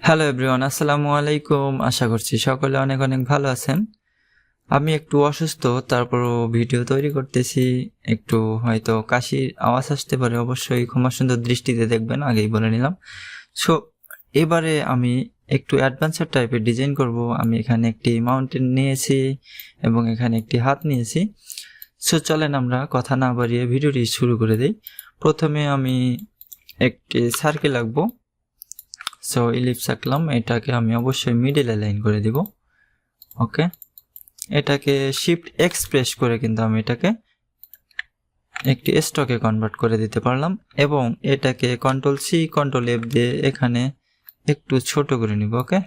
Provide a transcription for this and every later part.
Hello everyone, আসসালামু আলাইকুম। আশা করছি সকলে অনেক অনেক ভালো আছেন। আমি একটু অসুস্থ, তারপরও ভিডিও তৈরি করতেছি। একটু হয়তো কাশির আওয়াজ আসতে পারে, অবশ্যই ক্ষমা সুন্দর দৃষ্টিতে দেখবেন, আগেই বলে নিলাম। সো এবারে আমি একটু অ্যাডভেঞ্চার টাইপের ডিজাইন করব। আমি এখানে একটি মাউন্টেন নিয়েছি এবং এখানে একটি হাত নিয়েছি। সো চলেন আমরা কথা না বাড়িয়ে ভিডিওটি শুরু করে দিই। প্রথমে আমি একটি সার্কেল আঁকবো। সো ইলিপস আঁকলাম, এটাকে আমি অবশ্যই মিডল লাইন করে দিব। ওকে, এটাকে শিফট এক্স প্রেস করে কিন্তু আমি এটাকে একটি স্টকে কনভার্ট করে দিতে পারলাম এবং এটাকে কন্ট্রোল সি কন্ট্রোল এফ দিয়ে এখানে একটু ছোট করে নিব। ওকে,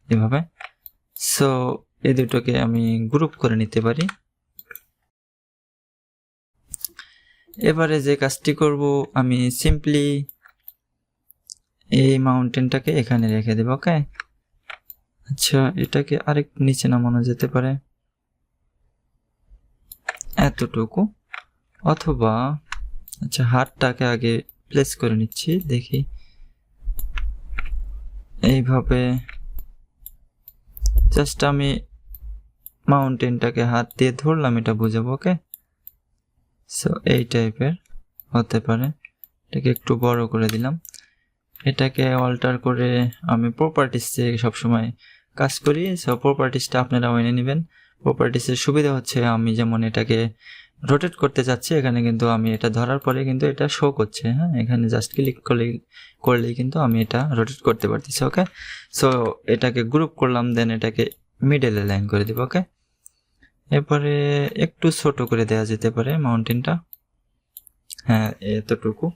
এভাবে। সো এই দুটোকে আমি গ্রুপ করে নিতে পারি। এবারে যে কাজটি করব, আমি সিম্পলি এই মাউন্টেনটাকে এখানে রেখে দেব। ওকে, আচ্ছা, এটাকে আরেকটু নিচে নামানো যেতে পারে, এতটুকু। অথবা আচ্ছা, হাতটাকে আগে প্লেস করে নিচ্ছি, দেখি এইভাবে। জাস্ট আমি মাউন্টেনটাকে হাত দিয়ে ধরলাম, এটা বুঝাবো। ওকে, সো এই টাইপের হতে পারে। এটাকে একটু বড় করে দিলাম। এটাকে অল্টার করে আমি প্রপার্টিসে সবসময় কাজ করি। সো প্রপার্টিসটা আপনারা মেনে নেবেন। প্রপার্টিসের সুবিধা হচ্ছে, আমি যেমন এটাকে রোটেট করতে চাচ্ছি, এখানে কিন্তু আমি এটা ধরার পরে কিন্তু এটা শো করছে। হ্যাঁ, এখানে জাস্ট ক্লিক করলেই কিন্তু আমি এটা রোটেট করতে পারতেছি। ওকে, সো এটাকে গ্রুপ করলাম, দেন এটাকে মিডল লাইন করে দিব। ওকে, এরপরে একটু ছোট করে দেওয়া যেতে পারে মাউন্টেনটা। হ্যাঁ, এতটুকু।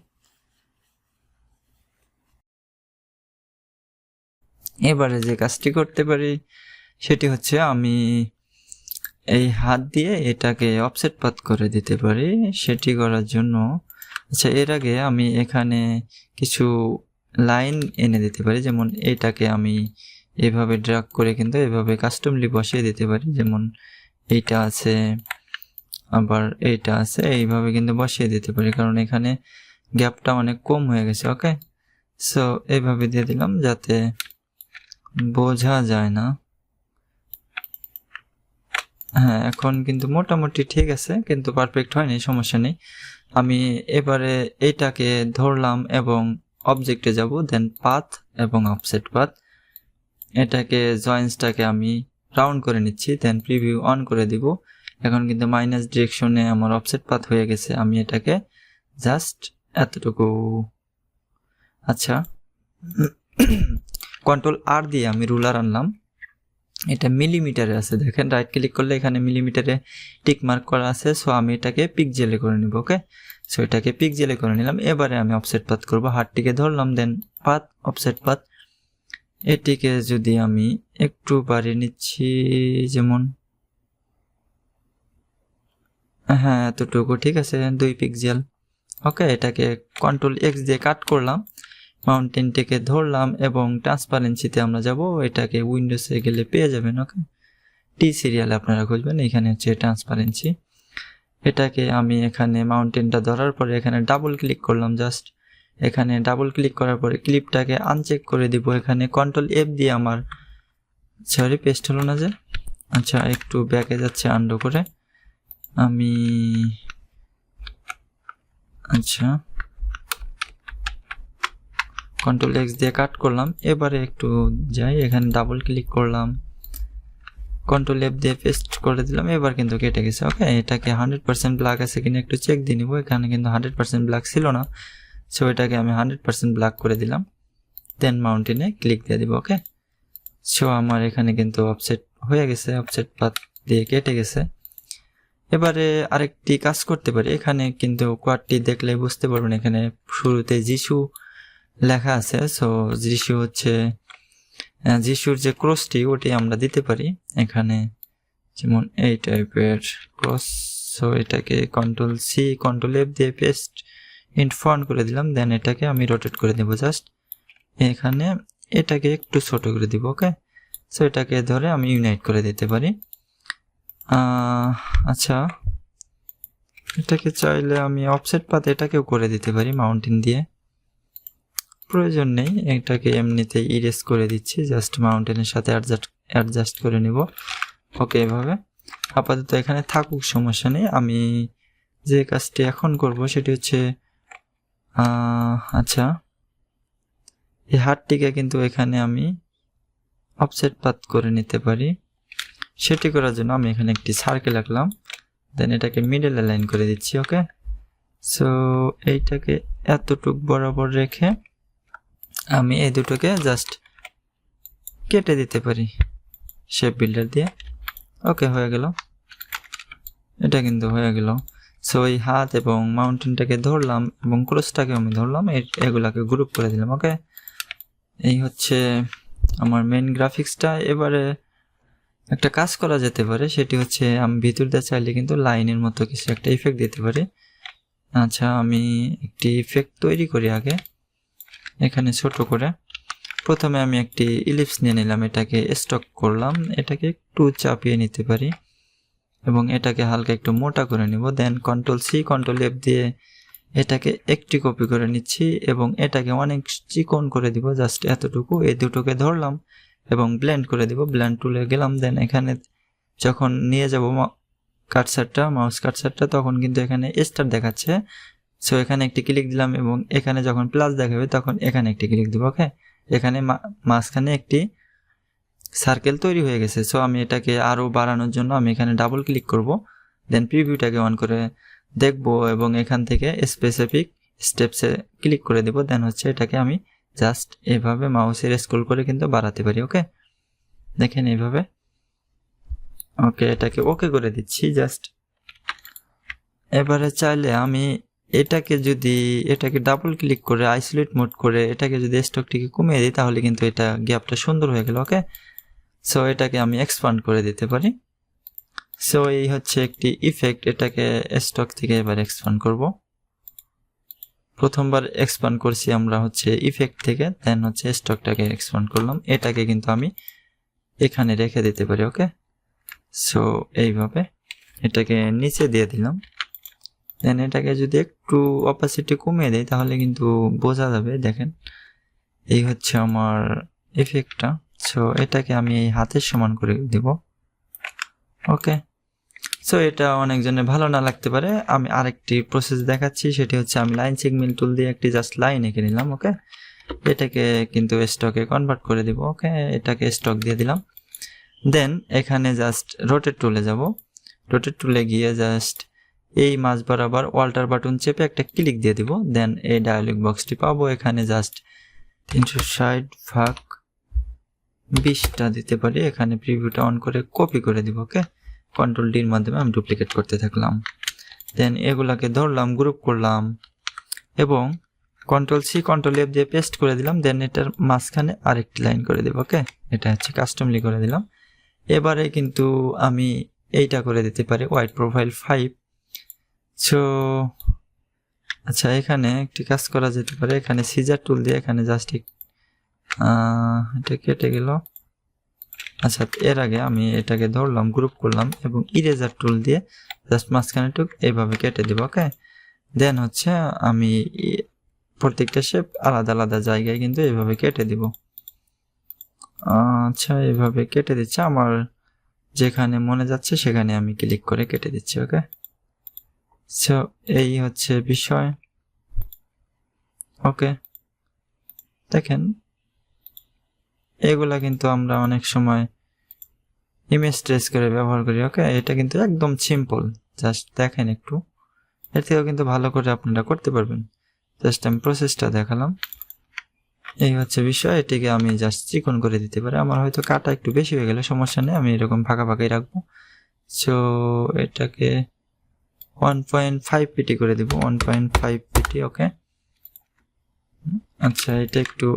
এবারে যে কাজটি করতে পারি সেটি হচ্ছে, আমি এই হাত দিয়ে এটাকে অফসেট পাত করে দিতে পারি। সেটি করার জন্য আচ্ছা, এর আগে আমি এখানে কিছু লাইন এনে দিতে পারি। যেমন এটাকে আমি এভাবে ড্র্যাগ করে কিন্তু এভাবে কাস্টমলি বসিয়ে দিতে পারি। যেমন এইটা আছে, আবার এইটা আছে, এইভাবে কিন্তু বসিয়ে দিতে পারি, কারণ এখানে গ্যাপটা অনেক কম হয়ে গেছে। ওকে, সো এইভাবে দিয়ে দিলাম যাতে বোঝা যায় না। হ্যাঁ, এখন কিন্তু মোটামুটি ঠিক আছে, কিন্তু পারফেক্ট হয়নি, সমস্যা নেই। আমি এবারে এইটাকে ধরলাম এবং অবজেক্টে যাব, দেন পাথ এবং অফসেট পাথ। এটাকে জয়েন্টসটাকে আমি রাউন্ড করে নিচ্ছি, দেন প্রিভিউ অন করে দিব। এখন কিন্তু মাইনাস ডিরেকশনে আমার অফসেট পাথ হয়ে গেছে। আমি এটাকে জাস্ট এতটুকু, আচ্ছা, কন্ট্রোল আর দিয়ে আমি রুলার আনলাম। এটা মিলিমিটারে আছে, দেখেন রাইট ক্লিক করলে এখানে মিলিমিটারে টিক মার্ক করা আছে। সো আমি এটাকে পিক্সেলে করে নিব। ওকে, সো এটাকে পিক্সেলে করে নিলাম। এবারে আমি অফসেট পাথ করব, হাতটিকে ধরলাম, দেন পাথ অফসেট পাথ। এটিকে যদি আমি একটু বাড়িয়ে নিচ্ছি, যেমন হ্যাঁ এতটুকু ঠিক আছে, 2 পিক্সেল। ওকে, এটাকে কন্ট্রোল এক্স দিয়ে কাট করলাম, মাউন্টেনটিকে ধরলাম এবং ট্রান্সপারেন্সিতে আমরা যাব। এটাকে উইন্ডোজে গেলে পেয়ে যাবেন। ওকে, টি সিরিয়ালে আপনারা খুঁজবেন, এখানে হচ্ছে ট্রান্সপারেন্সি। এটাকে আমি এখানে মাউন্টেনটা ধরার পরে এখানে ডাবল ক্লিক করলাম। জাস্ট এখানে ডাবল ক্লিক করার পরে ক্লিপটাকে আনচেক করে দিব। এখানে কন্ট্রোল এফ দিয়ে আমার, সরি পেস্ট হলো না যে, আচ্ছা একটু ব্যাকে যাচ্ছে, আন্ডু করে আমি, আচ্ছা কন্ট্রোল এক্স দিয়ে কাট করলাম। এবারে একটু যাই, এখানে ডাবল ক্লিক করলাম, কন্ট্রোল এফ দিয়ে পেস্ট করে দিলাম। এবার কিন্তু কেটে গেছে। ওকে, এটাকে 100% ব্ল্যাক আছে কিনা একটু চেক দিয়ে নিব। এখানে কিন্তু 100% ব্ল্যাক ছিল না, সো এটাকে আমি 100% ব্ল্যাক করে দিলাম, দেন মাউন্টেনে ক্লিক দিয়ে দিব। ওকে, সো আমার এখানে কিন্তু অফসেট হয়ে গেছে, অফসেট পাথ দিয়ে কেটে গেছে। এবারে আরেকটি কাজ করতে পারি। এখানে কিন্তু কোয়াডটি দেখলে বুঝতে পারবেন, এখানে শুরুতে যিশু লেখা আছে। সো যিশু হচ্ছে যিশুর যে ক্রসটি, ওটি আমরা দিতে পারি এখানে, যেমন এই টাইপের ক্রস। সো এটাকে কন্ট্রোল সি কন্ট্রোল এফ দিয়ে পেস্ট ইন ফন্ট করে দিলাম, দেন এটাকে আমি রোটেট করে দেবো জাস্ট এখানে, এটাকে একটু ছোট করে দিব। ওকে, সো এটাকে ধরে আমি ইউনাইট করে দিতে পারি। আচ্ছা, এটাকে চাইলে আমি অফসেট পাথ এটাকেও করে দিতে পারি মাউন্টেন দিয়ে। প্রয়োজন নেই, এটাকে এমনিতেই ইরেজ করে দিচ্ছি, জাস্ট মাউন্টেনের সাথে অ্যাডজাস্ট করে নিব। ওকে, এভাবে আপাতত এখানে থাকুক, সমস্যা নেই। আমি যে কাজটি এখন করব সেটি হচ্ছে আচ্ছা, এই হাতটিকে কিন্তু এখানে আমি অফসেট পাথ করে নিতে পারি। সেটি করার জন্য আমি এখানে একটি সার্কেল আঁকলাম, দেন এটাকে মিডল অ্যালাইন করে দিচ্ছি। ওকে, সো এইটাকে এতটুক বরাবর রেখে আমি এই দুটোকে জাস্ট কেটে দিতে পারি শেপ বিল্ডার দিয়ে। ওকে, হয়ে গেল, এটা কিন্তু হয়ে গেল। সো এই হাত এবং মাউন্টেনটাকে ধরলাম এবং ক্রসটাকে আমি ধরলাম, এগুলাকে গ্রুপ করে দিলাম। ওকে, এই হচ্ছে আমার মেইন গ্রাফিক্সটা। এবারে একটা কাজ করা যেতে পারে, সেটি হচ্ছে আমি ভিতর দিয়ে চাইলে কিন্তু লাইনের মতো কিছু একটা ইফেক্ট দিতে পারি। আচ্ছা, আমি একটি ইফেক্ট তৈরি করি আগে। এখানে ছোট করে প্রথমে আমি একটি ইলিপস নিয়ে নিলাম, এটাকে স্টক করলাম, এটাকে একটু চাপিয়ে নিতে পারি এবং এটাকে হালকা একটু মোটা করে নিব। দেন Ctrl+C Ctrl+F দিয়ে এটাকে একটি কপি করে নিচ্ছি এবং এটাকে অনেক চিকন করে দিব, জাস্ট এতটুকু। এই দুটোকে ধরলাম এবং ব্লেন্ড করে দিব, ব্লেন্ড টুলে গেলাম। দেন এখানে যখন নিয়ে যাব মাউস কার্সারটা, তখন কিন্তু এখানে স্টার দেখাচ্ছে। সো এখানে একটি ক্লিক দিলাম এবং এখানে যখন প্লাস দেখাবে তখন এখানে একটি ক্লিক দিব। ওকে, এখানে মাঝখানে একটি সার্কেল তৈরি হয়ে গেছে। সো আমি এটাকে আরও বাড়ানোর জন্য আমি এখানে ডাবল ক্লিক করব, দেন প্রিভিউটাকে অন করে দেখব এবং এখান থেকে স্পেসিফিক স্টেপসে ক্লিক করে দেব। দেন হচ্ছে এটাকে আমি জাস্ট এভাবে মাউসের স্ক্রল করে কিন্তু বাড়াতে পারি। ওকে, দেখেন এইভাবে। ওকে, এটাকে ওকে করে দিচ্ছি জাস্ট। এবারে চাইলে আমি এটাকে ডাবল ক্লিক করে আইসোলেট মোড করে এটাকে যদি স্টকটিকে কমিয়ে দিই, তাহলে কিন্তু এটা গ্যাপটা সুন্দর হয়ে গেল। ওকে, সো এটাকে আমি এক্সপান্ড করে দিতে পারি। সো এই হচ্ছে একটি ইফেক্ট, এটাকে স্টক থেকে এবার এক্সপান্ড করব। প্রথমবার এক্সপান্ড করছি আমরা হচ্ছে ইফেক্ট থেকে, দেন হচ্ছে স্টকটাকে এক্সপান্ড করলাম, এটাকে কিন্তু আমি এখানে রেখে দিতে পারি। ওকে, সো এইভাবে এটাকে নিচে দিয়ে দিলাম। দেন এটাকে যদি একটু অপাসিটি কমিয়ে দেয় তাহলে কিন্তু বোঝা যাবে। দেখেন, এই হচ্ছে আমার ইফেক্টটা। সো এটাকে আমি এই হাতের সমান করে দিব। ওকে, সো এটা অনেকজনের ভালো না লাগতে পারে, আমি আরেকটি প্রসেস দেখাচ্ছি, সেটি হচ্ছে আমি লাইন সেগমেন্ট টুল দিয়ে একটি জাস্ট লাইন এঁকে নিলাম। ওকে, এটাকে কিন্তু স্টকে কনভার্ট করে দিব। ওকে, এটাকে স্টক দিয়ে দিলাম। দেন এখানে জাস্ট রোটেট টুলে যাব, রোটেট টুলে গিয়ে জাস্ট এই মাঝ বরাবর অল্টার বাটন চেপে একটা ক্লিক দিয়ে দিব। দেন এই ডায়ালগ বক্সটি পাবো, এখানে জাস্ট 360/20টা দিতে পারি। এখানে প্রিভিউটা অন করে কপি করে দিব। ওকে, Ctrl+D-র মাধ্যমে আমি ডুপ্লিকেট করতে থাকলাম। দেন এগুলাকে ধরলাম, গ্রুপ করলাম এবং Ctrl+C Ctrl+F দিয়ে পেস্ট করে দিলাম। দেন এটার মাঝখানে আরেকটি লাইন করে দেব। ওকে, এটা হচ্ছে কাস্টমলি করে দিলাম। এবারে কিন্তু আমি এইটা করে দিতে পারি হোয়াইট প্রোফাইল 5। সো আচ্ছা, এখানে একটি কাজ করা যেতে পারে, এখানে সিজার টুল দিয়ে এখানে জাস্ট এটা কেটে গেল। আচ্ছা, এর আগে আমি এটাকে ধরলাম, গ্রুপ করলাম এবং ইরেজার টুল দিয়ে জাস্ট মাঝখানে টুক এইভাবে কেটে দেব। ওকে, দেন হচ্ছে আমি প্রত্যেকটা শেপ আলাদা আলাদা জায়গায় কিন্তু এইভাবে কেটে দিব। আচ্ছা, এইভাবে কেটে দিচ্ছি, আমার যেখানে মনে যাচ্ছে সেখানে আমি ক্লিক করে কেটে দিচ্ছি। ওকে, সো এই হচ্ছে বিষয়। ওকে, দেখেন এগুলা কিন্তু আমরা অনেক সময় ইমেজ ট্রেস করে ব্যবহার করি। ওকে, এটা কিন্তু একদম সিম্পল, জাস্ট দেখেন একটু, এর থেকেও কিন্তু ভালো করে আপনারা করতে পারবেন। জাস্ট আমি প্রসেসটা দেখালাম, এই হচ্ছে বিষয়। এটিকে আমি জাস্ট চিকন করে দিতে পারি, আমার হয়তো কাটা একটু বেশি হয়ে গেলে সমস্যা নেই, আমি এরকম ফাঁকা ফাঁকাই রাখবো। সো এটাকে 1.5 পিটি করে দিব, 1.5 পিটি। ওকে, আচ্ছা,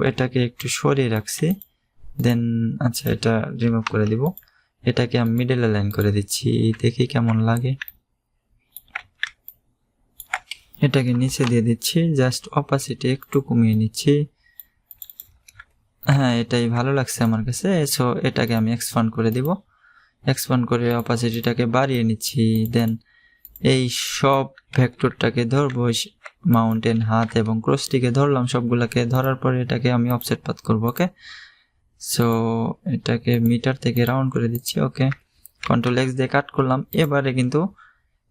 এটাকে একটু সরিয়ে রাখছি। দেন আচ্ছা, এটা রিমুভ করে দিব, এটাকে আমি মিডল লাইন করে দিচ্ছি, দেখি কেমন লাগে। এটাকে নিচে দিয়ে দিচ্ছি, জাস্ট অপাসিটি একটু কমিয়ে নিচ্ছি। হ্যাঁ, এটাই ভালো লাগছে আমার কাছে। সো এটাকে আমি এক্সপান্ড করে দিব, এক্সপান্ড করে অপাসিটিটাকে বাড়িয়ে নিচ্ছি। দেন এই সব ভেক্টরটাকে ধরবো, মাউন্টেন, হাত এবং ক্রসটিকে ধরলাম, সবগুলোকে ধরার পরে এটাকে আমি অফসেট পাথ করব। ওকে, সো এটাকে মিটার থেকে রাউন্ড করে দিচ্ছি। ওকে, কন্ট্রোল এক্স দিয়ে কাট করলাম। এবারে কিন্তু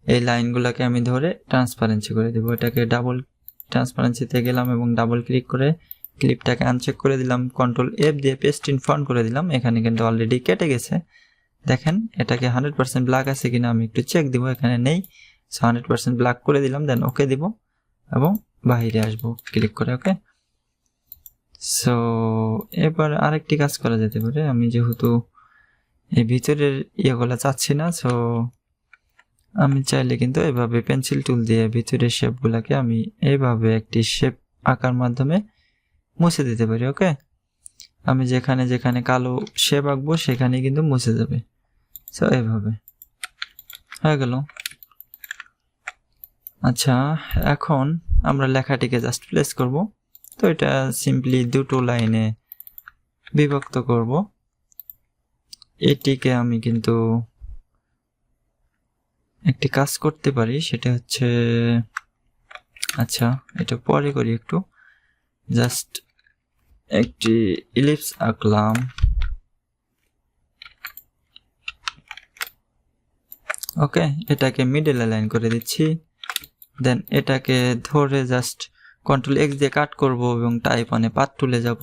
এই লাইনগুলোকে আমি ধরে ট্রান্সপারেন্সি করে দেবো। এটাকে ডাবল ট্রান্সপারেন্সিতে গেলাম এবং ডাবল ক্লিক করে ক্লিপটাকে আনচেক করে দিলাম, কন্ট্রোল এফ দিয়ে পেস্ট ইন ফন্ট করে দিলাম। এখানে কিন্তু অলরেডি কেটে গেছে, দেখেন এটাকে 100% ব্ল্যাক আছে কিনা আমি একটু চেক দিব, এখানে নেই। সো 100% ব্ল্যাক করে দিলাম, দেন ওকে দিব এবং বাইরে আসবো ক্লিক করে। ওকে, সো এবার আরেকটি কাজ করা যেতে পারে। আমি যেহেতু এই ভিতরের ইয়েগুলো চাচ্ছি না, সো আমি চাইলে কিন্তু এভাবে পেন্সিল টুল দিয়ে ভিতরের শেপগুলোকে আমি এইভাবে একটি শেপ আঁকার মাধ্যমে মুছে দিতে পারি। ওকে, আমি যেখানে যেখানে কালো শেপ আঁকবো সেখানে কিন্তু মুছে যাবে। সো এইভাবে হয়ে গেল। আচ্ছা, এখন আমরা লেখাটিকে জাস্ট প্লেস করব। তো এটা সিম্পলি দুটো লাইনে বিভক্ত করব। এটিকে আমি কিন্তু একটি কাজ করতে পারি, সেটা হচ্ছে, আচ্ছা এটা পরে করি একটু, জাস্ট একটি ইলিপস আঁকলাম। ওকে, এটাকে মিডল লাইন করে দিচ্ছি, দেন এটাকে ধরে জাস্ট কন্ট্রোল এক্স দিয়ে কাট করব এবং টাইপ অনে পাথ টুলে যাব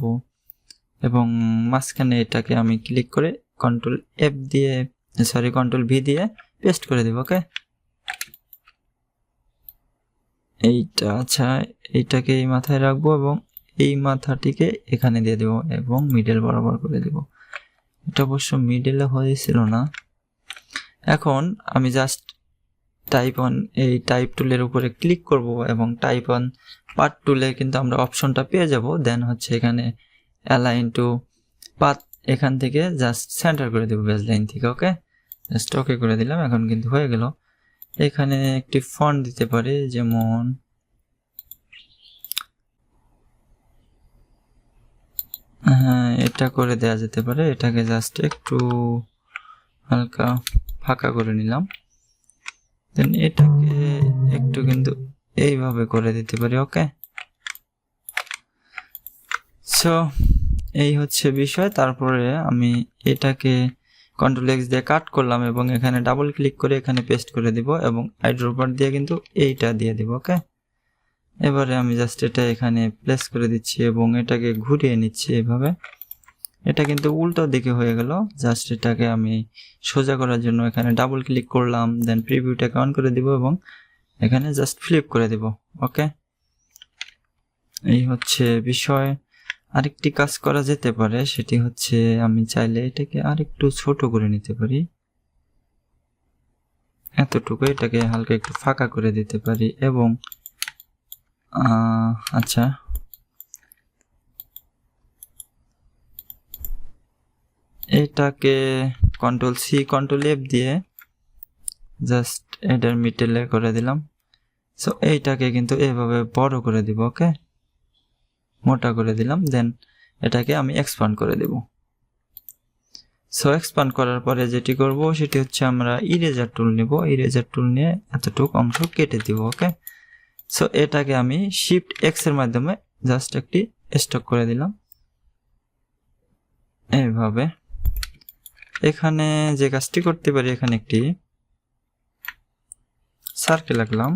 এবং মাঝখানে এটাকে আমি ক্লিক করে কন্ট্রোল এফ দিয়ে কন্ট্রোল ভি দিয়ে পেস্ট করে দেব। ওকে, এইটা, আচ্ছা এইটাকে এই মাথায় রাখবো এবং এই মাথাটিকে এখানে দিয়ে দেব এবং মিডল বরাবর করে দেব। এটা অবশ্য মিডলে হয়েছিল না। এখন আমি জাস্ট টাইপ অন, এই টাইপ টুলের উপরে ক্লিক করব এবং টাইপ অন পাথ টুলে কিন্তু আমরা অপশনটা পেয়ে যাব। দেন হচ্ছে এখানে অ্যালাইন টু পাথ, এখান থেকে জাস্ট সেন্টার করে দেব বেস লাইন থেকে। ওকে, জাস্ট ওকে করে দিলাম, এখন কিন্তু হয়ে গেল। এখানে একটি ফন্ট দিতে পারি, যেমন হ্যাঁ এটা করে দেওয়া যেতে পারে। এটাকে জাস্ট একটু হালকা ফাঁকা করে নিলাম, দেন এটাকে একটু কিন্তু এইভাবে করে দিতে পারি। ওকে, সো এই হচ্ছে বিষয়। তারপরে আমি এটাকে কন্ট্রোল এক্স দিয়ে কাট করলাম এবং এখানে ডাবল ক্লিক করে এখানে পেস্ট করে দিব এবং আইড্রপার দিয়ে কিন্তু এইটা দিয়ে দিব। ওকে, এবারে আমি জাস্ট এটা এখানে প্লেস করে দিচ্ছি এবং এটাকে ঘুরিয়ে নিচ্ছি এভাবে। এটা কিন্তু উল্টো দিকে হয়ে গেল। জাস্ট এটাকে আমি সোজা করার জন্য এখানে ডাবল ক্লিক করলাম, দেন প্রিভিউটাকে অন করে দিব এবং এখানে জাস্ট ফ্লিপ করে দিব। ওকে, এই হচ্ছে বিষয়। আরেকটি কাজ করা যেতে পারে, সেটি হচ্ছে আমি চাইলে এটাকে আরেকটু ছোট করে নিতে পারি, এতটুকু, এটাকে হালকা একটু ফাঁকা করে দিতে পারি এবং আচ্ছা এটাকে কন্ট্রোল সি কন্ট্রোল এফ দিয়ে জাস্ট এটার মিডলে করে দিলাম। সো এইটাকে কিন্তু এভাবে বড় করে দিব। ওকে, মোটা করে দিলাম, দেন এটাকে আমি এক্সপান্ড করে দেব। সো এক্সপান্ড করার পরে যেটি করব সেটি হচ্ছে আমরা ইরেজার টুল নেব। ইরেজার টুল নিয়ে এতটুকু অংশ কেটে দিব। ওকে, সো এটাকে আমি শিফট এক্স এর মাধ্যমে জাস্ট একটি স্টক করে দিলাম এইভাবে। এখানে যে কাজটি করতে পারি, এখানে একটি সার্কেল আঁকলাম,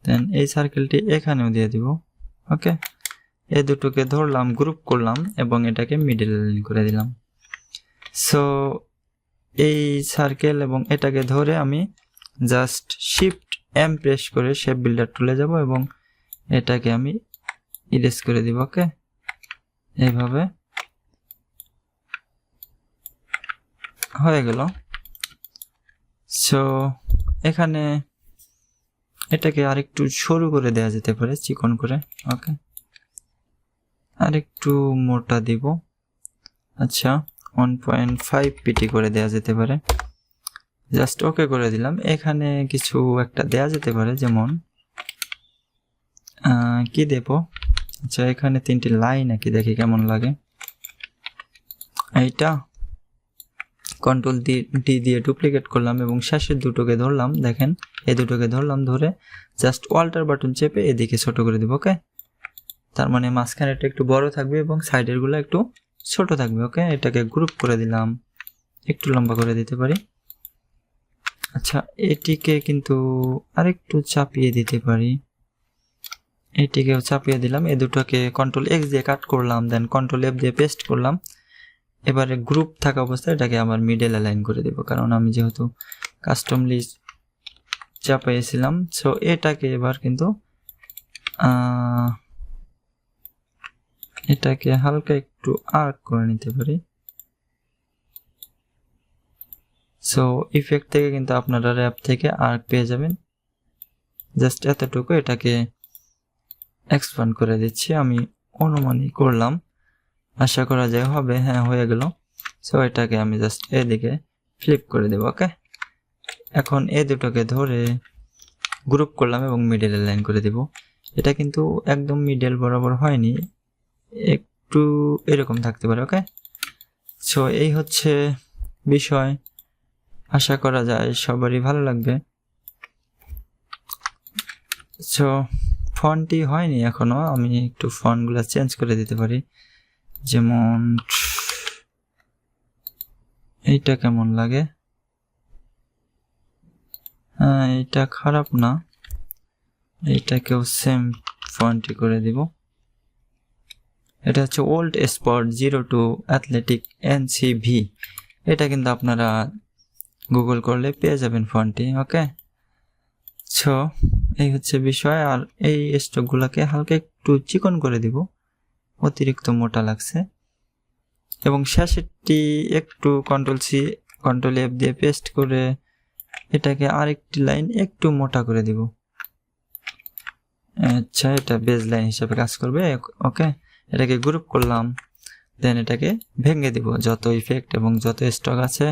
দেন এই সার্কেলটি এখানেও দিয়ে দিব। ওকে, এই দুটোকে ধরলাম, গ্রুপ করলাম এবং এটাকে মিডল লাইন করে দিলাম। সো এই সার্কেল এবং এটাকে ধরে আমি জাস্ট শিফট এম প্রেস করে শেপ বিল্ডার টুলে যাব এবং এটাকে আমি ইরেজ করে দিব। ওকে, এইভাবে হয়ে গেল। সো এখানে এটাকে আরেকটু সরু করে দেওয়া যেতে পারে, চিকন করে। ওকে, আরেকটু মোটা দিব, আচ্ছা 1.5 পিটি করে দেওয়া যেতে পারে। জাস্ট ওকে করে দিলাম। এখানে কিছু একটা দেওয়া যেতে পারে, যেমন কি দেব, আচ্ছা এখানে 3টি লাইন নাকি, দেখি কেমন লাগে এইটা। কন্ট্রোল ডি দিয়ে ডুপ্লিকেট করলাম এবং শেষের দুটোকে ধরলাম, দেখেন এই দুটোকে ধরলাম, ধরে জাস্ট অল্টার বাটন চেপে এদিকে ছোট করে দিব। ওকে, তার মানে মাঝখানেরটা একটু বড় থাকবে এবং সাইডের গুলো একটু ছোট থাকবে। ওকে, এটাকে গ্রুপ করে দিলাম, একটু লম্বা করে দিতে পারি। আচ্ছা, এটিকে কিন্তু আরেকটু চাপিয়ে দিতে পারি, এটিকেও চাপিয়ে দিলাম। এই দুটোকে কন্ট্রোল এক্স দিয়ে কাট করলাম, দেন কন্ট্রোল এফ দিয়ে পেস্ট করলাম। এবারে গ্রুপ থাকা অবস্থায় এটাকে আবার মিডল অ্যালাইন করে দেব, কারণ আমি যেহেতু কাস্টমলি চাপাইছিলাম। সো এটাকে এবার কিন্তু এটাকে হালকা একটু আর্ক করে নিতে পারি। সো ইফেক্ট থেকে কিন্তু আপনারা র্যাপ থেকে আর্ক পেয়ে যাবেন, জাস্ট এতটুকু। এটাকে এক্সপ্যান্ড করে দিচ্ছি, আমি অনুমানই করলাম, আশা করা যায় হবে। হ্যাঁ, হয়ে গেল। সো এটাকে আমি জাস্ট এদিকে ফ্লিপ করে দেব। ওকে, এখন এই দুটোকে ধরে গ্রুপ করলাম এবং মিডল লাইন করে দেব। এটা কিন্তু একদম মিডল বরাবর হয়নি, একটু এরকম থাকতে পারে। ওকে, সো এই হচ্ছে বিষয়, আশা করা যায় সবারই ভালো লাগবে। সো ফন্টটি হয়নি এখনো, আমি একটু ফন্টগুলো চেঞ্জ করে দিতে পারি। যেমন এইটা কেমন লাগে, হ্যাঁ এইটা খারাপ না, এইটাকেও সেম ফন্টই করে দিব। এটা হচ্ছে ওল্ড স্পট 02 অ্যাথলেটিক NCV, এটা কিন্তু আপনারা গুগল করলে পেয়ে যাবেন ফন্টটি। ওকে, সো এই হচ্ছে বিষয়। আর এই স্ট্রোকগুলোকে হালকা একটু চিকন করে দিব, অতিরিক্ত মোটা লাগছে। এবং শেষেরটি একটু কন্ট্রোল C কন্ট্রোল F দিয়ে পেস্ট করে এটাকে আরেকটি লাইন একটু মোটা করে দিব। আচ্ছা, এটা বেজ লাইন হিসেবে কাজ করবে। ওকে, এটাকে গ্রুপ করলাম, দেন এটাকে ভেঙে দিব। যত ইফেক্ট এবং যত স্টক আছে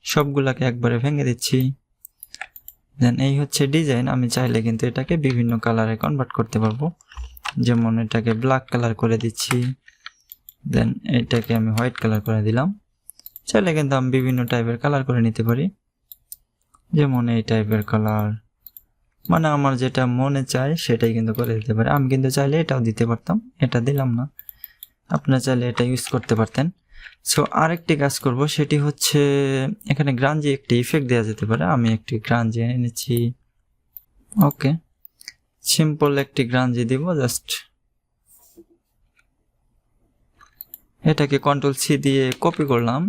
সবগুলাকে একবারে ভেঙে দিচ্ছি। দেন এই হচ্ছে ডিজাইন। আমি চাইলে কিন্তু এটাকে বিভিন্ন কালারে কনভার্ট করতে পারবো, যেমন এটাকে ব্ল্যাক কালার করে দিচ্ছি, দেন এটাকে আমি হোয়াইট কালার করে দিলাম। চাইলে কিন্তু আমি বিভিন্ন টাইপের কালার করে নিতে পারি, যেমন এই টাইপের কালার, মানে আমার যেটা মনে চায় সেটাই কিন্তু করে দিতে পারি। আমি কিন্তু চাইলে এটাও দিতে পারতাম, এটা দিলাম না, আপনারা চাইলে এটা ইউজ করতে পারতেন। সো আরেকটি কাজ করব, সেটি হচ্ছে এখানে গ্রাঞ্জি একটি ইফেক্ট দেওয়া যেতে পারে। আমি একটি গ্রাঞ্জি এনে নিচ্ছি। ওকে, সিম্পল একটি গ্রাঞ্জি দিব জাস্ট। এটাকে কন্ট্রোল C দিয়ে কপি করলাম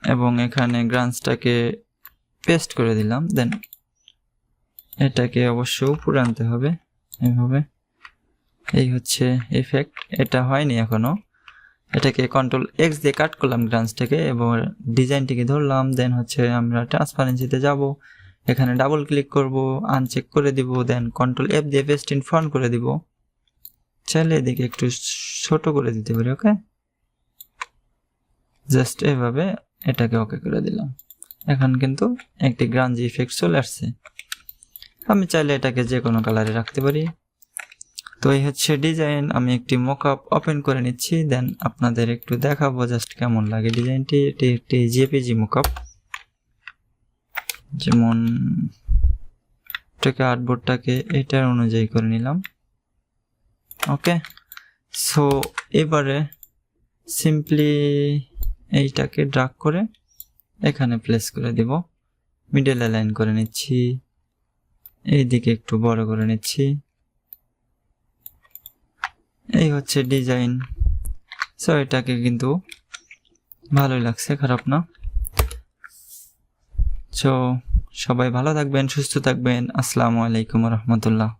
এবং এখানে গ্রাঞ্জটাকে পেস্ট করে দিলাম। দেন এটাকে অবশ্য উপরে আনতে হবে, এইভাবে। এই হচ্ছে ইফেক্ট, এটা হয়নি এখনো। এটাকে কন্ট্রোল X দিয়ে কাট করলাম গ্রাঞ্জটাকে এবং ডিজাইনটিকে ধরলাম। দেন হচ্ছে আমরা ট্রান্সপারেন্সিতে যাব, এখানে ডাবল ক্লিক করব, আনচেক করে দিব, দেন কন্ট্রোল F দিয়ে পেস্ট ইন ফন্ট করে দিব। চাইলে এদিকে একটু ছোট করে দিতে পারি। ওকে, জাস্ট এভাবে এটাকে ওকে করে দিলাম। এখন কিন্তু একটি গ্রাঞ্জি ইফেক্ট চলে আসছে। আমি চাইলে এটাকে যে কোনো কালারে রাখতে পারি। তো এই হচ্ছে ডিজাইন। আমি একটি মকআপ ওপেন করে নিচ্ছি, দেন আপনাদের একটু দেখাবো জাস্ট কেমন লাগে ডিজাইনটি। এটি একটি JPG মকআপ, যেমন এটাকে আর্টবোর্ডটাকে এটার অনুযায়ী করে নিলাম। ওকে, সো এবারে সিম্পলি এইটাকে ড্রাগ করে এখানে প্লেস করে দিব, মিডল অ্যালাইন করে নিচ্ছি, এইদিকে একটু বড় করে নিচ্ছি। এই হচ্ছে ডিজাইন। সো এটাকে কিন্তু ভালোই লাগছে, খারাপ না। সো সবাই ভালো থাকবেন, সুস্থ থাকবেন। আসসালামু আলাইকুম রহমতুল্লাহ।